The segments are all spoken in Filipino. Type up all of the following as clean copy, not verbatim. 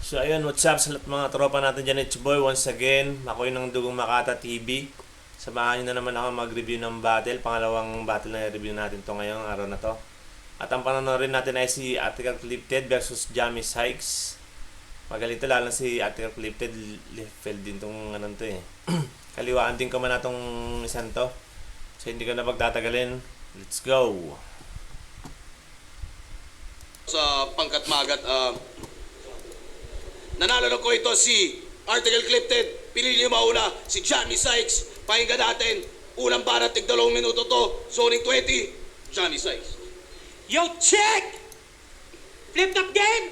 So ayun, what's up sa lahat mga tropa natin dyan, it's boy once again. Ako yung ng Dugong Makata TV. Samahan nyo na naman ako mag-review ng battle. Pangalawang battle na i-review natin to ngayong araw na to. At ang panonorin natin ay si Article Clifted versus Jamie Sykes. Magaling to, lalo si Article Clifted. Level din tong ano to eh. Kaliwaan din ko man na tong isang to. So hindi ko na pagtatagalin. Let's go! Sa pangkat magat, nanalo na ko ito si Article Clifted. Pili niyo mauna si Jamie Sykes. Pakinggan natin. Unang para, tig 2 minuto to. Zoning 20, Jamie Sykes. Yo, check! Flip top game?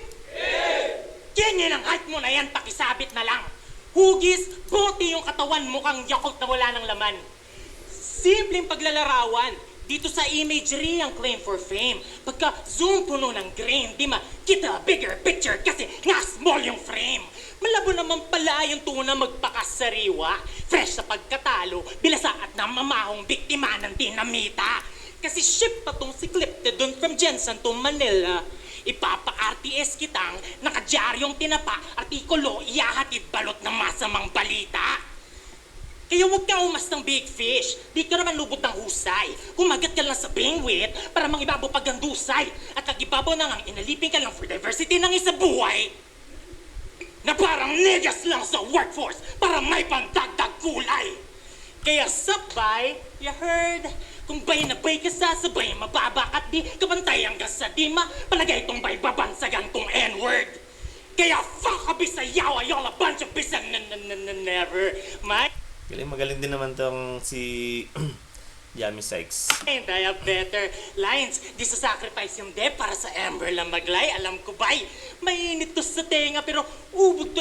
Ganyan ang height mo na yan, pakisabit na lang. Hugis, buti yung katawan mo kang Yakult na wala ng laman. Simpleng paglalarawan. Dito sa imagery ang claim for fame. Pagka zoom puno ng grain, di makita bigger picture kasi nga small yung frame. Malabo naman pala yung tuna magpakasariwa. Fresh sa pagkatalo, bilasa at namamahong biktima ng dinamita. Kasi ship pa tong si Clifted dun from Jensen to Manila. Ipapa-RTS kitang nakadyaryong tinapa, artikulo, iyahatid balot ng masamang balita. Kaya huwag ka umas ng big fish. Di ka naman lubog ng husay. Kumagat ka lang sa bingwit para mangibabaw pagandusay. At nagibabaw na ngang inalipin ka lang for diversity ng isa buhay. Na parang negas lang sa workforce para may pandagdag kulay. Kaya sabay, you heard? Kung bay na bay ka sasabay, mababa at di kapantay hanggang sa di palagay itong bay babansagan tong N-word. Kaya fuck a Bisayaw, y'all a bunch of bisa never mind. Magaling din naman tong si Jamie Sykes. And I have better lines. Di sa sacrifice yung de para sa Amber lang maglay. Alam ko ba'y mainit to sa tenga pero ubog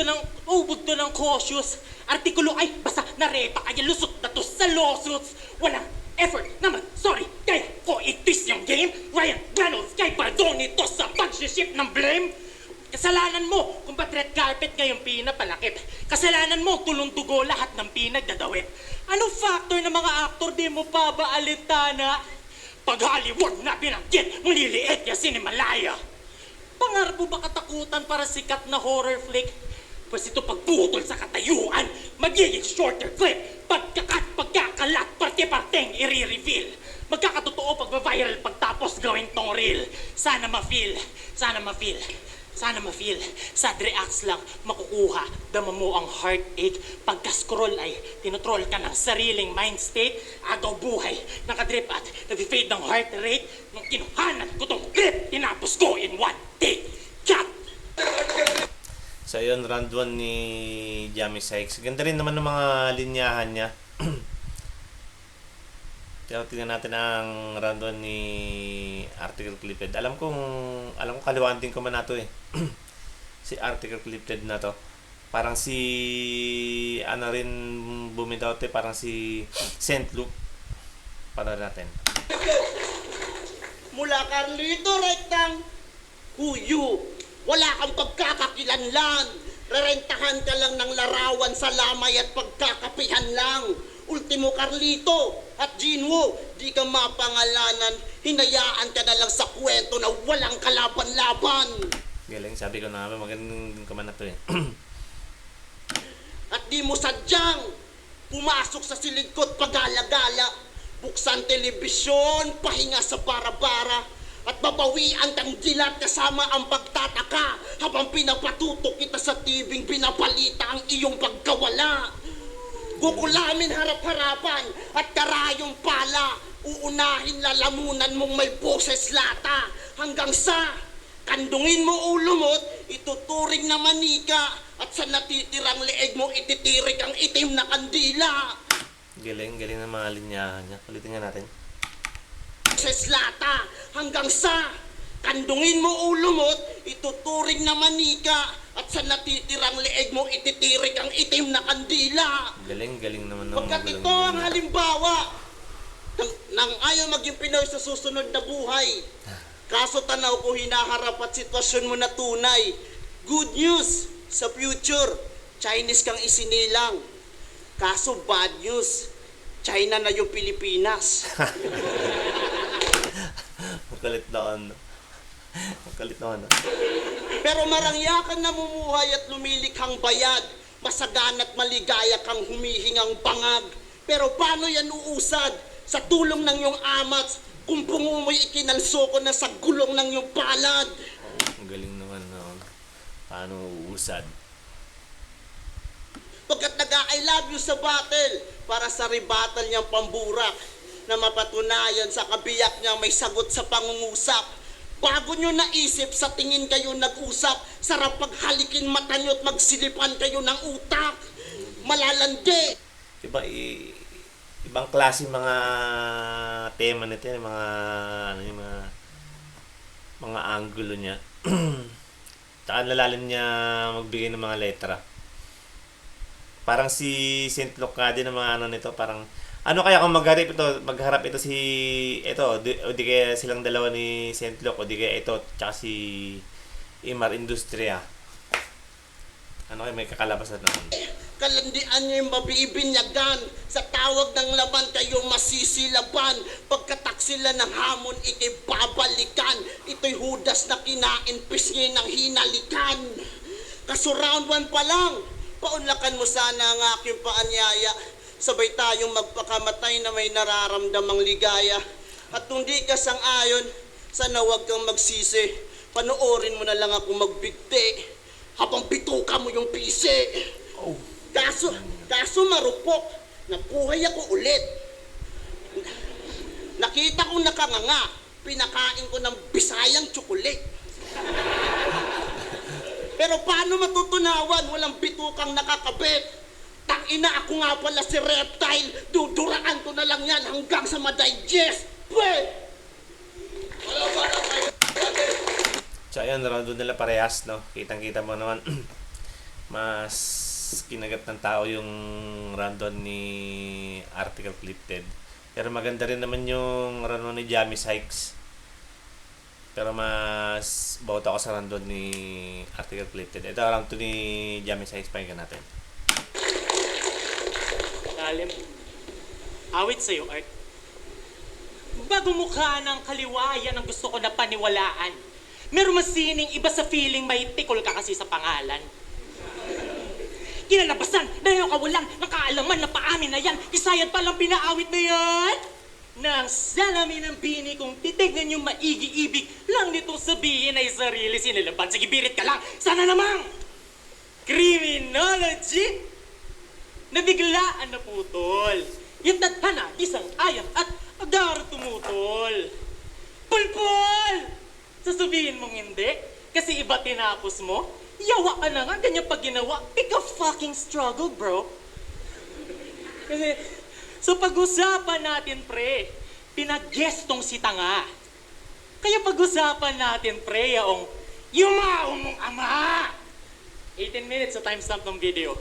to ng cautious. Artikulo ay basta narepa kaya lusot na to sa lawsuits. Walang effort naman, sorry. Kaya ko itis yung game. Ryan Reynolds kay pardon ito sa pag-ship ng blame. Kasalanan mo kung ba't red carpet ngayong pinapalakit. Kasalanan mo tulong dugo lahat ng pinagdadawit. Anong factor ng mga aktor di mo pa ba alintana? Pag Hollywood na binanggit, muliliit niya sinimalaya. Pangarap mo ba katakutan para sikat na horror flick? Pues ito pagputol sa katayuan, magiging shorter clip. Pagkakalat, parte-parteng i-reveal. Magkakatotoo pagba-viral pagtapos gawin tong reel. Sana ma-feel. Sad reacts lang, makukuha, dama mo ang heartache. Pagka-scroll ay tinotroll ka ng sariling mind state. Agaw buhay, nakadrip at nag-fade ng heart rate. Nung kinuhanan ko tong clip, tinapos ko in one take. Cut! So yun, round 1 ni Jamie Sykes. Ganda rin naman ng mga linyahan niya. Kaya tingnan natin ang round 1 ni Article Clifted. Alam ko kaliwaan din ko man na to eh. Si Article Clifted na to. Parang si ano rin bumitaw to, parang si Saint Luke. Para natin. Mula Carlito Rectang, huyu, wala kang pagkakakilanlan. Rerentahan ka lang ng larawan sa lamay at pagkakapihan lang. Ultimo Carlito at Jinwo, di ka mapangalanan. Hinayaan ka na lang sa kwento na walang kalaban-laban. Galing, sabi ko na nga, magandang kaman na to eh. At di mo sadyang pumasok sa silidkot pagala-gala. Buksan telebisyon, pahinga sa bara-bara. At babawian kang dilat kasama ang pagtataka habang pinapatutok kita sa tibing binabalita ang iyong pagkawala. Gugulamin harap-harapan at karayong pala. Uunahin lalamunan mong may boses lata. Hanggang sa kandungin mo ulo mo't ituturing na manika. At sa natitirang leeg mo ititirik ang itim na kandila. Galing ng mga linyahan niya. Ulitin nga natin. Boses lata. Hanggang sa kandungin mo ulo mo't ituturing na manika. At sa natitirang leeg mo ititirik ang itim na kandila. Galing naman ng Pagkat ito ang halimbawa nang ayaw maging Pinoy sa susunod na buhay. Kaso tanaw ko hinaharap at sitwasyon mo na tunay. Good news sa future, Chinese kang isinilang. Kaso bad news, China na yung Pilipinas. Makulit na ano. Pero marangya kang namumuhay at lumilikhang bayad. Masagana at maligaya kang humihingang bangag. Pero paano yan uusad? Sa tulong ng iyong amat, kung bungo mo'y ikinalso ko na sa gulong ng iyong palad. Ang galing naman, no? Paano uusad? Pagkat nag-I love you sa battle, para sa rebuttal niyang pamburak, na mapatunayan sa kabiyak niyang may sagot sa pangungusap. Bago niyo naisip, sa tingin kayo nag-usap, sarap paghalikin mata niyo at magsilipan kayo ng utak. Malalandi. Diba, ibang klase mga tema nito, yung mga, ano yung mga angulo niya. Tsaka lalalim niya magbigay ng mga letra. Parang si Saint Luke nga din ng mga ano nito, parang ano kaya kung magharap ito si o di kaya silang dalawa ni Saint Luke o di kaya ito tsaka si Imar Industria. Ano kaya may kakalabasan naman? Kalandian niyo yung mabibinyagan. Sa tawag ng laban kayo masisilaban. Pagkataksila ng hamon, ikibabalikan. Ito'y hudas na kinain, pisngi ng hinalikan. Kaso round 1 pa lang, paunlakan mo sana ang aking paanyaya. Sabay tayong magpakamatay na may nararamdamang ligaya. At kung di ka sang-ayon, sana huwag kang magsisi. Panoorin mo na lang ako magbigti habang bituka mo yung pisi. Kaso marupok, nabuhay ako ulit. Nakita kong nakanganga, pinakain ko ng Bisayang tsukulit. Pero paano matutunawan, walang bitukang nakakabit? Tangina, ako nga pala si Reptile, duduraan ko na lang yan hanggang sa madigest. Pwede! So ayun, round doon nila parehas, no? Kitang-kita mo naman mas kinagat ng tao yung random ni Article Clifted. Pero maganda rin naman yung random ni Jamie Sykes. Pero mas boto ako sa random ni Article Clifted. Ito round 2 ni Jamie Sykes, pakinggan natin. Lalim. Awit sa'yo, Art. Bago mukha ng kaliwayan ang gusto ko na paniwalaan. Meron masining iba sa feeling may tikol ka kasi sa pangalan. Kinalabasan dahil kawalan ng kaalaman na paamin na yan. Isayad palang pinaawit na yan. Nang salamin ng bini kung titignan yung maigi-ibig lang nitong sabihin ay sarili sinilaban. Sige, birit ka lang. Sana namang criminology nabiglaan na putol. Yung tadhana, isang ayang at agdar tumutol. Pulpul! Sasabihin mong hindi? Kasi iba tinapos mo? Yawa ka na nga, ganyan pag ginawa. Pick a fucking struggle, bro. Kasi, so pag-usapan natin, pre, pinag-gestong si tanga. Kaya pag-usapan natin, pre, yaong yumao mong ama. 18 minutes sa timestamp ng video.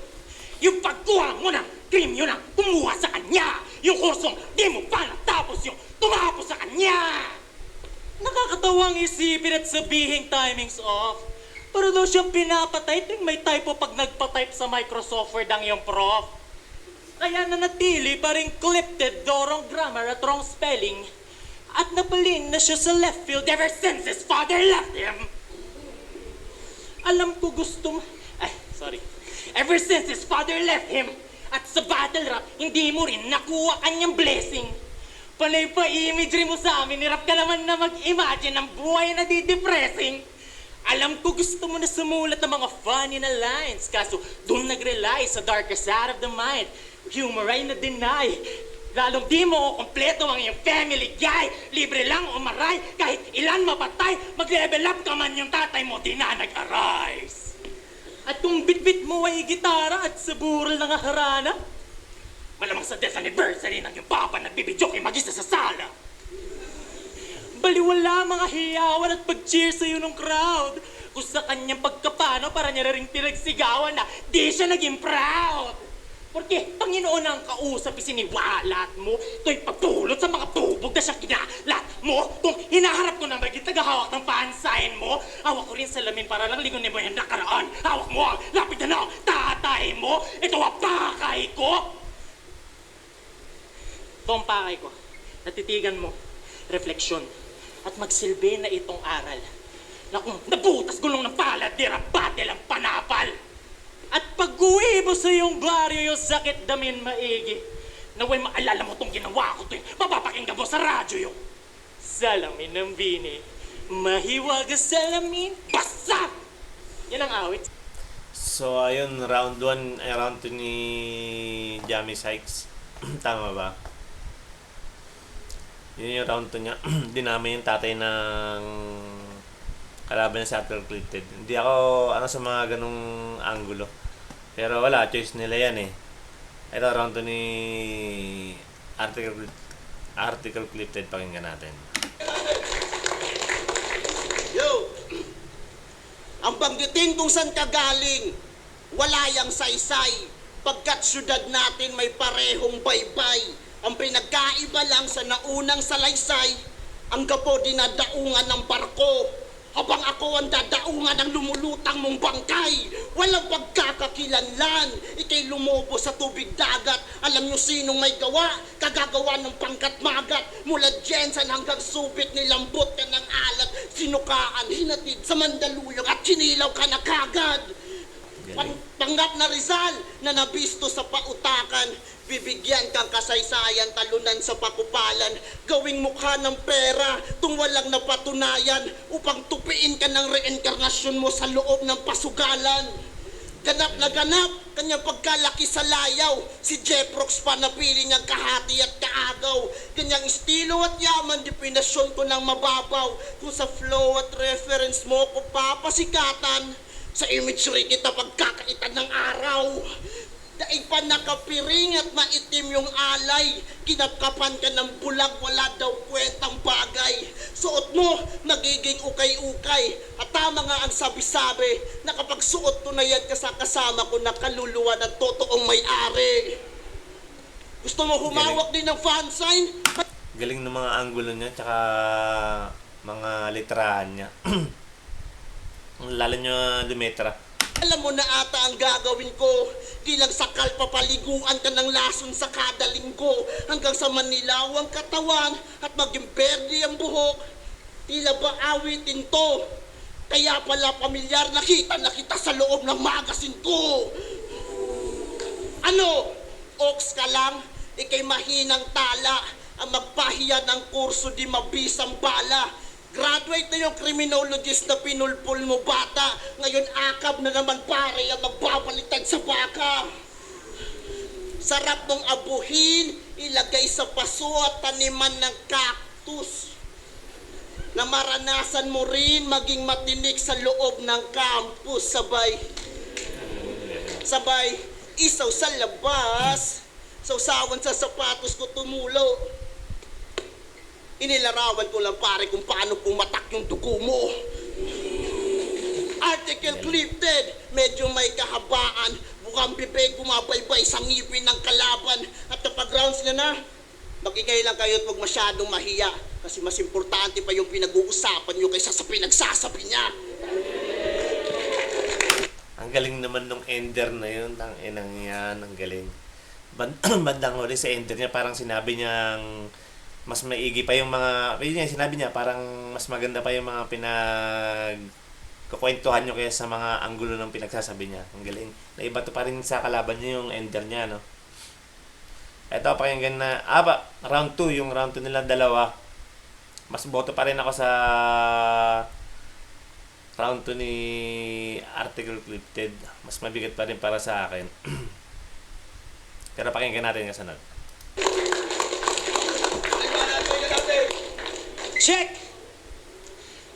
Yung pagkuha mo ng cream, yun ang kumuha sa kanya. Yung kursong di mo pa natapos, yung tumapos sa kanya. Nakakatawang isipin at sabihin timing's off. Para daw siyang pinapatay ting may typo pag nagpa-type sa Microsoft Word ang iyong prof. Kaya nanatili pa rin clipted do wrong grammar at wrong spelling. At napaling na siya sa left field ever since his father left him. Alam ko gusto mo... Ever since his father left him, at sa battle rap, hindi mo rin nakuha kanyang blessing. Panay pa imagery mo sa amin, hirap ka naman na mag-imagine ng buhay na di-depressing. Alam ko gusto mo na sumulat ng mga funny na lines, kaso doon nag-rely sa darker side of the mind. Humor ay na-deny. Lalong di mo kompleto ang iyong family guy. Libre lang umaray, kahit ilan mapatay, mag-level up ka man yung tatay mo, di na nag-arise. At kung bit-bit mo ay gitara at sa bural ng harana, malamang sa death anniversary ng iyong papa nagbibidyo kay mag-isa sa sala. Baliwala mga hiyawan at pag-cheer sa'yo ng crowd. Kung sa kanyang pagkapano para niya rin pinagsigawan na di siya naging proud. Porque Panginoon ang kausap, isiniwalat mo. Ito'y pagdulot sa mga tubog na siyang kinalat mo. Kung hinaharap ko na maging tagahawak ng pansain mo, hawak ko rin salamin para lang lingunin mo yung nakaraan. Hawak mo ang lapid na ng tatay mo. Ito ang pakay ko. Ito ang pakay ko. Natitigan mo, refleksyon, at magsilbi na itong aral. Naku, nabutas gulong ng palad, di rabatel ang panapal. At pag-uwi mo sa iyong baryo, yung sakit damin maigi. Naway maalala mo tong ginawa ko to, mapapakinggan mo sa radyo yung salamin ng bini, mahiwaga salamin, basa! Yan ang awit. So, ayun, round 1, ay round 2 ni Jamie Sykes. Tama ba? Yun yung round 2 niya. Dinami yung tatay ng kalaban niya sa Arthur Clifted. Hindi ako, sa mga ganong angulo. Pero wala, choice nila yan eh. Ito, round 2 ni Article Clifted, pakinggan natin. Yo! Ang banggitin kung saan ka galing, wala yang saysay, pagkat syudad natin may parehong baybay. Ang pinagkaiba lang sa naunang salaysay, ang gapo dinadaungan ng barko, habang ako ang dadaungan ng lumulutang mong bangkay. Walang pagkakakilanlan, ikay lumobo sa tubig dagat. Alam nyo sinong may gawa, kagagawa ng pangkat magat. Mula Jensen hanggang Subic, nilambot ka ng alat, sinukaan, hinatid sa Mandaluyong at sinilaw ka na kagad. Panggap na Rizal na nabisto sa pautakan, bibigyan kang kasaysayan, talunan sa pakupalan, gawing mukha ng pera tung walang napatunayan, upang tupiin ka ng reinkarnasyon mo sa loob ng pasugalan. Ganap na ganap kanyang pagkalaki sa layaw, si Jeprox pa napili niyang kahati at kaagaw. Kanyang estilo at yaman, definasyon ko ng mababaw. Kung sa flow at reference mo ko papasikatan, sa imagery kita pagkakaitan ng araw. Daig pa nakapiring at maitim yung alay, kinapkapan ka ng bulag, wala daw kwentang bagay. Suot mo, nagiging ukay-ukay, at tama nga ang sabi-sabi, na kapag suot ko na yan kasama ko na kaluluwa ng totoong may-ari. Gusto mo humawak din ng fan sign? Galing ng mga angulo niya, tsaka mga literahan niya. Lalo nyo Lumetra. Alam mo na ata ang gagawin ko. Di lang sakal papaliguan ka ng lason sa kada linggo, hanggang sa manilaw ang katawan at maging berde ang buhok. Tila ba awitin to? Kaya pala pamilyar, nakita na kita sa loob ng magasin ko. Ano? Ox ka lang? Ika'y mahinang tala. Ang magpahiya ng kurso di mabisang bala. Graduate na yung criminologist na pinulpul mo bata. Ngayon akab na naman pare ang magbabaliktad sa baka. Sarap mong abuhin, ilagay sa paso at taniman ng cactus. Na maranasan mo rin maging matinik sa loob ng campus. Sabay, isaw sa labas, sausawan sa sapatos ko tumulo. Inilarawan ko lang pare kung paano pumatak yung dugo mo. Article Clifted, medyo may kahabaan, bukang bibig bumabaybay sa ngipin ng kalaban. At kapag rounds na, magingay lang kayo at huwag masyadong mahiya, kasi mas importante pa yung pinag-uusapan nyo kaysa sa pinagsasabi niya. Ang galing naman nung ender na yun, ang inang yan, ang galing. Bandang huli sa ender niya, parang sinabi niyang mas maigi pa yung mga, yun yung sinabi niya, parang mas maganda pa yung mga kukwentuhan nyo kaya sa mga anggulo ng pinagsasabi niya. Ang galing. Naiba to pa rin sa kalaban niya yung ender niya, no? Ito, pakinggan na, round 2, yung round 2 nila dalawa. Mas boto pa rin ako sa round 2 ni Article Clifted. Mas mabigat pa rin para sa akin. Pero pakinggan natin yung kasunod. Check!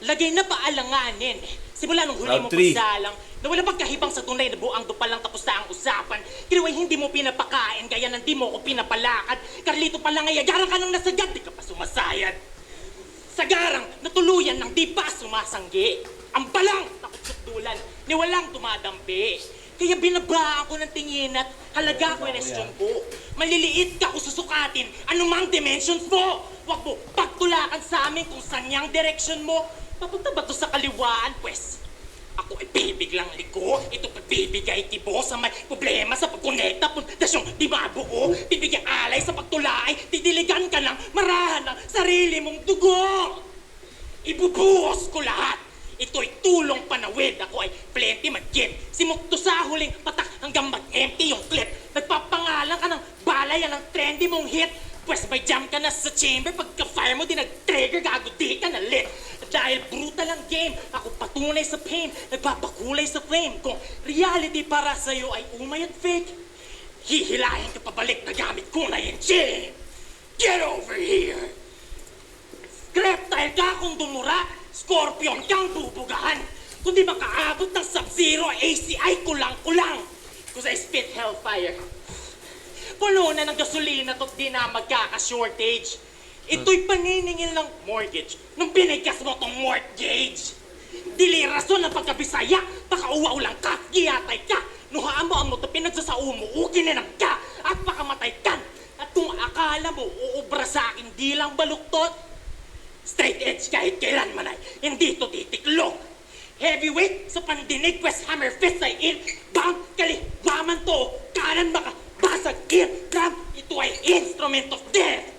Lagay na paalanganin. Simula nung huli Round mo three. pagsalang, na wala pagkahibang sa tunay na buang doon palang tapos na ang usapan. Kinawa hindi mo pinapakain, kaya nang di mo ko pinapalakad. Carlito pala ngay, agarang ka nang nasagad, di ka pa sumasayad. Sagarang, natuluyan ng di pa sumasanggi. Ang balang, nakutsukdulan, ni walang tumadampi. Kaya binabaan ko ng tingin at halaga question ko. Maliliit ka kung susukatin anumang dimensions mo. Huwag mo pagtulakan sa amin kung saan yung direction mo. Papunta ba to sa kaliwaan? Pwes, ako ay bibiglang liko. Ito pagbibigay tibo sa may problema sa pagkonekta. Pundasyong di mabuo. Bibigyan alay sa pagtulay. Didiligan ka ng marahan ng sarili mong dugo. Ibubuhos ko lahat. Ito'y tulong panawid. Ako ay plenty mag-game. Simukto sa huling patak hanggang mag-empty yung clip. Nagpapangalan ka ng balay yan ang trendy mong hit. Pwes may jam ka na sa chamber. Pagka-fire mo, di nag-trigger, gago di ka na lit. Dahil brutal ang game, ako patunay sa pain. Nagpapakulay sa flame. Kung reality para sa'yo ay umay at fake, hihilahin ka pabalik na gamit ko na yung gym. Get over here! Reptile ka kung dumura, Scorpion kang bubugahan. Kung di makaabot ng Sub-Zero, ACI kulang-kulang. Cause I spit hellfire. Puno na ng gasolina to't di na magkaka-shortage. Ito'y paniningil ng mortgage nung binigkas mo tong mortgage. Dili rason ng pagkabisaya, baka uwaw lang ka, giyatay ka. Nuhaan mo ang moto, pinagsasao mo, ukinanam ka, at pakamatay ka. At kung akala mo, uubra sa akin, di lang baluktot, straight edge kahit kailanman ay hindi to titiklog. Heavyweight sa pandinig, West Hammer Fist ay in, bang, kaliwaman to, kanan makabasag, eardrum, ito ay instrument of death.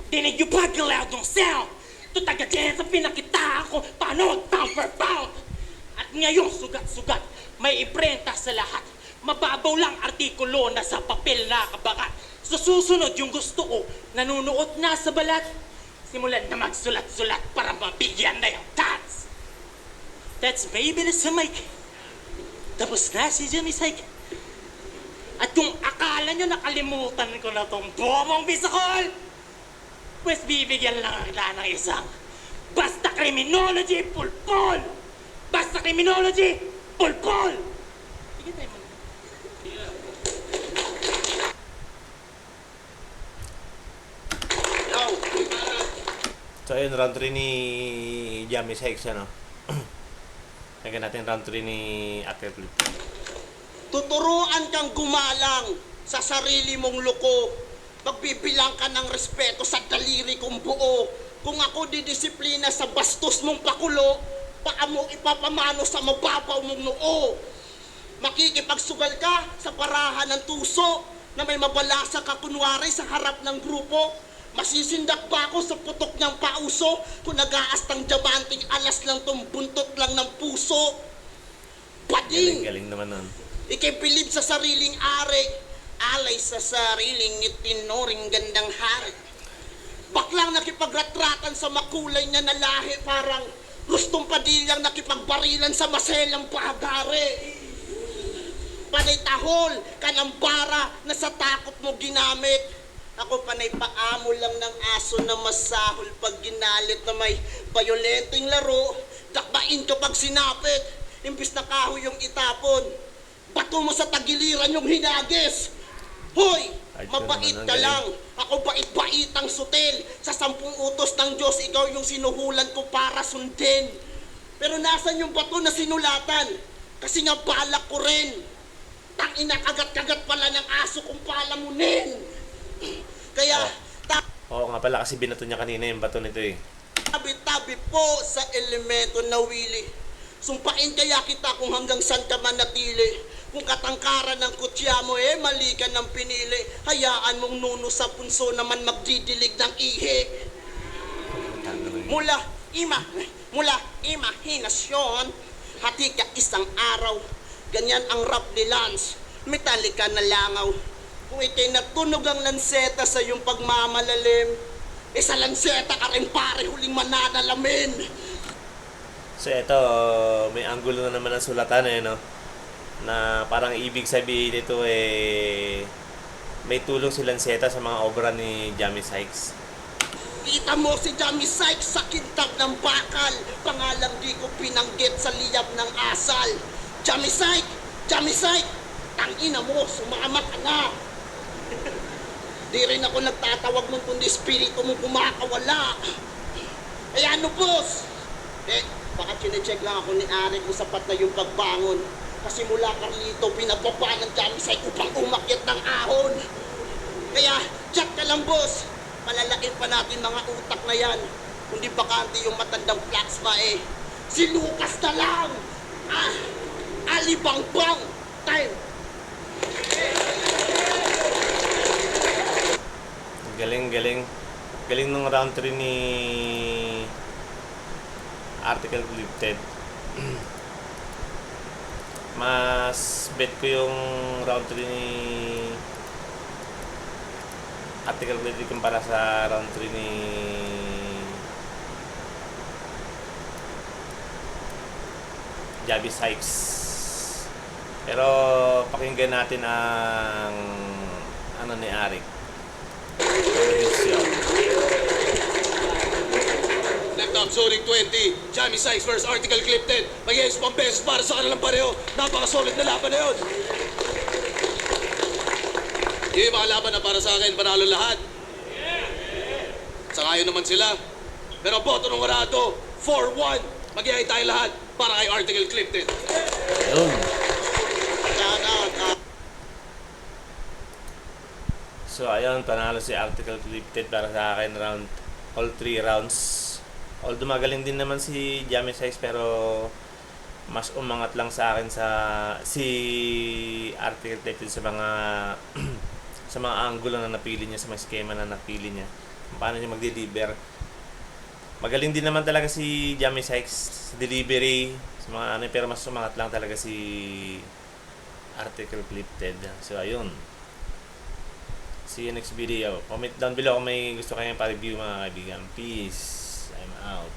Dinig yung pag-loud ng sound, to taga-dyan sa pinakita ako, paano mag-pound for pound. At ngayong sugat-sugat, may iprenta sa lahat. Mababaw lang artikulo na sa papel na kabakat. Sa susunod yung gusto ko, nanunuot na sa balat. Simulan na magsulat-sulat para mabigyan na yung tats. That's baby na sa mic. Tapos na si Jimmy Syke. At kung akala nyo nakalimutan ko na tong bomong bisakol, pues bibigyan lang kita ng isang basta criminology, pulpol! Basta criminology, pulpol! Sige tayo mo. Yo, So ayun, round 3 ni Jamie Sykes, ano? Lagyan natin round 3 ni Ate Flip. tuturuan kang gumalang sa sarili mong loko. Magbibilang ka ng respeto sa daliri kong buo. Kung ako didisiplina sa bastos mong pakulo, baka mo ipapamano sa mababaw mong noo. Makikipagsugal ka sa parahan ng tuso na may mabalasa ka kunwari sa harap ng grupo. Masisindak ba ako sa putok niyang pauso kung nag-aastang diamanting alas lang tong buntot lang ng puso? Bading! Galing naman nun. Ikibilib sa sariling ari, alay sa sariling itinoring gandang hari. Baklang nakipagretratan sa makulay niya na lahi, parang Rustong Padilyang nakipagbarilan sa maselang pagare. Panay tahol, kanambara na sa takot mo ginamit. Ako panay paamo lang ng aso na masahol pag ginalit na may bayolenteng laro. Dakbain ka pag sinapit, imbis na kahoy yung itapon. Bato mo sa tagiliran yung hinagis. Hoy, Ay, mabait naman, ka ang lang. Ako bait-baitang sutil. Sa 10 utos ng Diyos, ikaw yung sinuhulan ko para sundin. Pero nasan yung bato na sinulatan? Kasi nga balak ko rin. Tangina, kagat-kagat pala ng aso kung palamunin. Kaya, Oo nga pala, kasi binato niya kanina yung bato nito eh. tabi-tabi po sa elemento na wili. Sumpain kaya kita kung hanggang saan ka manatili. Kung katangkaran ng kutya mo mali ka ng pinili. Hayaan mong nuno sa punso naman magdidilig ng ihi. Mula imahinasyon, hati ka isang araw. Ganyan ang rap ni Lance, metalika na langaw. Kung ikay natunog ang lanseta sa iyong pagmamalalim, sa lanseta ka rin pare huling mananalamin. So ito, may angulo na naman ang sulatan no? Na parang ibig sabihin nito may tulong si Lanceta sa mga obra ni Jamie Sykes. Kita mo si Jamie Sykes sa kintab ng bakal. Pangalang di ko pinanggit sa liyab ng asal. Jamie Sykes, tangina mo, sumama ka na. Di rin ako nagtatawag nun kundi espiritu mo kumakawala. Kaya ano boss? Baka chinecheck lang ako ni Ari kung sapat na yung pagbangon. Kasi mula Carlito, pinababa ng Jamie Sykes upang umakyat ng ahon. Kaya, chat ka lang boss. Malalaking pa natin mga utak na yan. Kundi bakante yung matandang plasma Si Lucas na lang! Alibangbang! Time! Galing nung round 3 ni Article Lifted. Mas bet ko yung round 3 ni Article Clifted kumpara sa round 3 ni Javi Sykes. Pero pakinggan natin ang ano ni Arik. Left up, zoning 20. Jamie Sykes versus Article Clifted. Mag-iayos pang beses para sa kanilang pareho. Napaka-solid na laban na yun. Yung mga laban na para sa akin, panalo lahat. Sangayon naman sila. Pero boto ng warado, 4-1. Mag-iayos tayo lahat para kay Article Clifted. Yun. Yan. So ayun, panalo si Article Clifted para sa akin round all 3 rounds. Although magaling din naman si Jamie Sykes pero mas umangat lang sa akin sa si Article Clifted sa mga sa mga angulo na napili niya, sa mga schema na napili niya. Kung paano niya mag-deliver. Magaling din naman talaga si Jamie Sykes sa delivery, sa mga ano, pero mas umangat lang talaga si Article Clifted. So ayun. See you next video. Comment down below kung may gusto kayong pa-review mga kaibigan. Peace. I'm out.